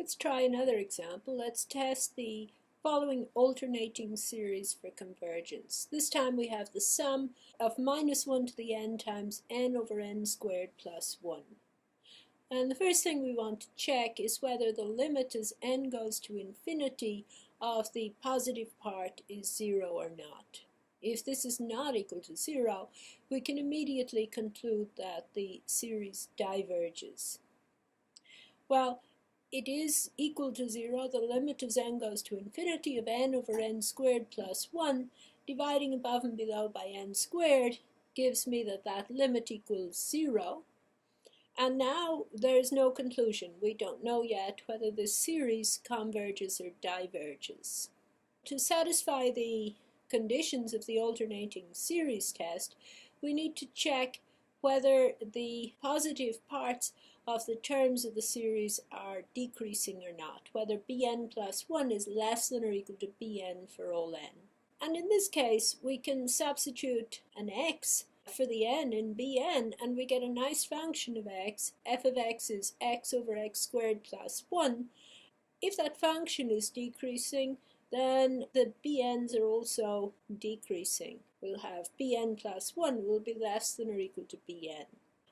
Let's try another example. Let's test the following alternating series for convergence. This time we have the sum of -1 to the n times n over n squared plus 1. And the first thing we want to check is whether the limit as n goes to infinity of the positive part is 0 or not. If this is not equal to 0, we can immediately conclude that the series diverges. Well, it is equal to 0. The limit as n goes to infinity of n over n squared plus 1, dividing above and below by n squared, gives me that that limit equals 0. And now there's no conclusion. We don't know yet whether this series converges or diverges. To satisfy the conditions of the alternating series test, we need to check whether the positive parts of the terms of the series are decreasing or not, whether bn plus 1 is less than or equal to bn for all n. And in this case, we can substitute an x for the n in bn, and we get a nice function of x. F of x is x over x squared plus 1. If that function is decreasing, then the bn's are also decreasing. We'll have bn plus 1 will be less than or equal to bn.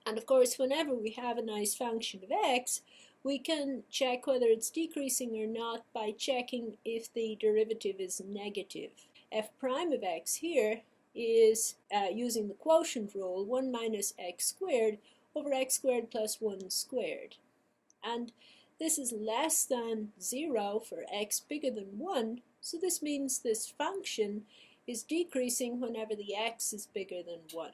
And of course, whenever we have a nice function of x, we can check whether it's decreasing or not by checking if the derivative is negative. F prime of x here is, using the quotient rule, 1 minus x squared over x squared plus 1 squared. And this is less than 0 for x bigger than 1, so this means this function is decreasing whenever the x is bigger than 1.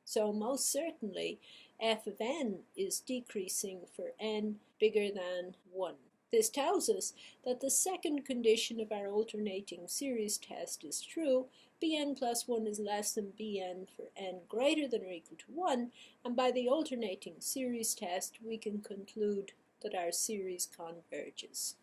So most certainly, f of n is decreasing for n bigger than 1. This tells us that the second condition of our alternating series test is true. Bn plus 1 is less than bn for n greater than or equal to 1, and by the alternating series test we can conclude that our series converges.